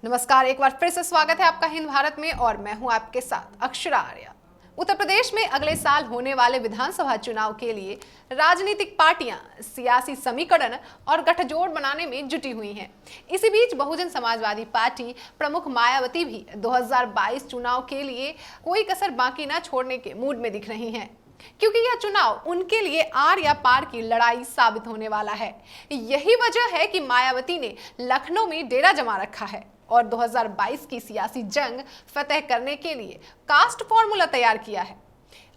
नमस्कार, एक बार फिर से स्वागत है आपका हिंद भारत में और मैं हूं आपके साथ अक्षरा आर्या। उत्तर प्रदेश में अगले साल होने वाले विधानसभा चुनाव के लिए राजनीतिक पार्टियां सियासी समीकरण और गठजोड़ बनाने में जुटी हुई हैं। इसी बीच बहुजन समाजवादी पार्टी प्रमुख मायावती भी 2022 चुनाव के लिए कोई कसर बाकी न छोड़ने के मूड में दिख रही हैं, क्योंकि यह चुनाव उनके लिए आर या पार की लड़ाई साबित होने वाला है। यही वजह है कि मायावती ने लखनऊ में डेरा जमा रखा है और 2022 की सियासी जंग फतेह करने के लिए कास्ट फॉर्मूला तैयार किया है।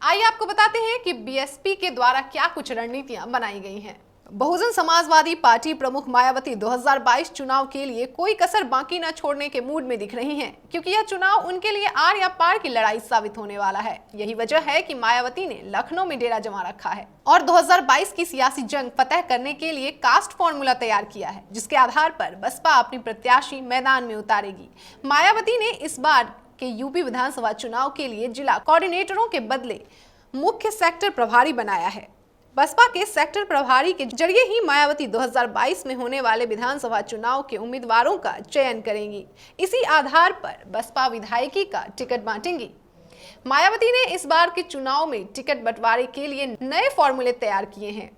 आइए आपको बताते हैं कि बीएसपी के द्वारा क्या कुछ रणनीतियां बनाई गई हैं। बहुजन समाजवादी पार्टी प्रमुख मायावती 2022 चुनाव के लिए कोई कसर बाकी न छोड़ने के मूड में दिख रही हैं, क्योंकि यह चुनाव उनके लिए आर या पार की लड़ाई साबित होने वाला है। यही वजह है कि मायावती ने लखनऊ में डेरा जमा रखा है और 2022 की सियासी जंग फतेह करने के लिए कास्ट फॉर्मूला तैयार किया है, जिसके आधार पर बसपा अपनी प्रत्याशी मैदान में उतारेगी। मायावती ने इस बार के यूपी विधानसभा चुनाव के लिए जिला कोऑर्डिनेटरों के बदले मुख्य सेक्टर प्रभारी बनाया है। बसपा के सेक्टर प्रभारी के जरिए ही मायावती 2022 में होने वाले विधानसभा चुनाव के उम्मीदवारों का चयन करेंगी। इसी आधार पर बसपा विधायकी का टिकट बांटेंगी। मायावती ने इस बार के चुनाव में टिकट बंटवारे के लिए नए फॉर्मूले तैयार किए हैं।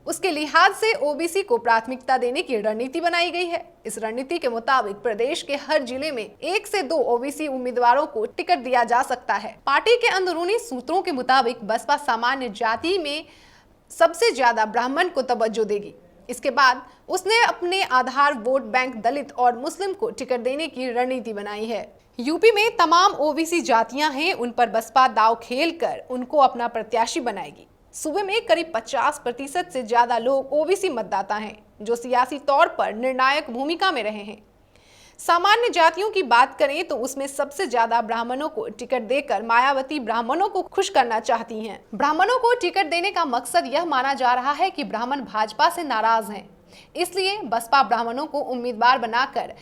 उसके लिहाज से ओबीसी को प्राथमिकता देने की रणनीति बनाई गई है। इस रणनीति के मुताबिक प्रदेश के हर जिले में 1 से 2 ओबीसी उम्मीदवारों को टिकट दिया जा सकता है। पार्टी के अंदरूनी सूत्रों के मुताबिक बसपा सामान्य जाति में सबसे ज्यादा ब्राह्मण को तवज्जो देगी। इसके बाद उसने अपने आधार वोट बैंक दलित और मुस्लिम को टिकट देने की रणनीति बनाई है। यूपी में तमाम ओबीसी जातियां हैं, उन पर बसपा दांव खेलकर उनको अपना प्रत्याशी बनाएगी। सूबे में करीब 50% से ज्यादा लोग ओबीसी मतदाता हैं, जो सियासी तौर पर निर्णायक भूमिका में रहे हैं। सामान्य जातियों की बात करें तो उसमें सबसे ज्यादा ब्राह्मणों को टिकट देकर मायावती ब्राह्मणों को खुश करना चाहती हैं। ब्राह्मणों को टिकट देने का मकसद यह माना जा रहा है कि ब्राह्मण भाजपा से नाराज हैं, इसलिए बसपा ब्राह्मणों को उम्मीदवार बनाकर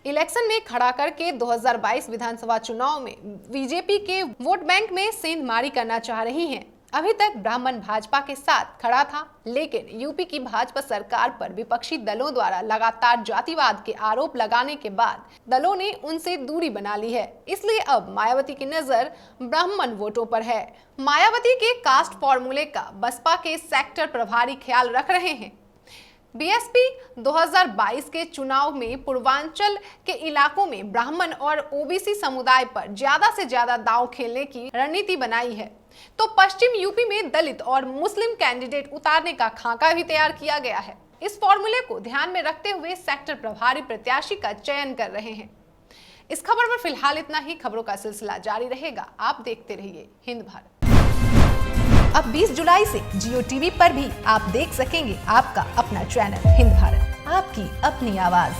इलेक्शन में खड़ा करके 2022 विधानसभा चुनाव में बीजेपी के वोट बैंक में सेंधमारी करना चाह रही है। अभी तक ब्राह्मण भाजपा के साथ खड़ा था, लेकिन यूपी की भाजपा सरकार पर विपक्षी दलों द्वारा लगातार जातिवाद के आरोप लगाने के बाद दलों ने उनसे दूरी बना ली है। इसलिए अब मायावती की नजर ब्राह्मण वोटों पर है। मायावती के कास्ट फॉर्मूले का बसपा के सेक्टर प्रभारी ख्याल रख रहे हैं। बीएसपी 2022 के चुनाव में पूर्वांचल के इलाकों में ब्राह्मण और ओबीसी समुदाय पर ज्यादा से ज्यादा दांव खेलने की रणनीति बनाई है, तो पश्चिम यूपी में दलित और मुस्लिम कैंडिडेट उतारने का खाका भी तैयार किया गया है। इस फॉर्मूले को ध्यान में रखते हुए सेक्टर प्रभारी प्रत्याशी का चयन कर रहे हैं। इस खबर में फिलहाल इतना ही। खबरों का सिलसिला जारी रहेगा, आप देखते रहिए हिंद भारत। अब 20 जुलाई से जियो टीवी पर भी आप देख सकेंगे आपका अपना चैनल हिंद भारत, आपकी अपनी आवाज।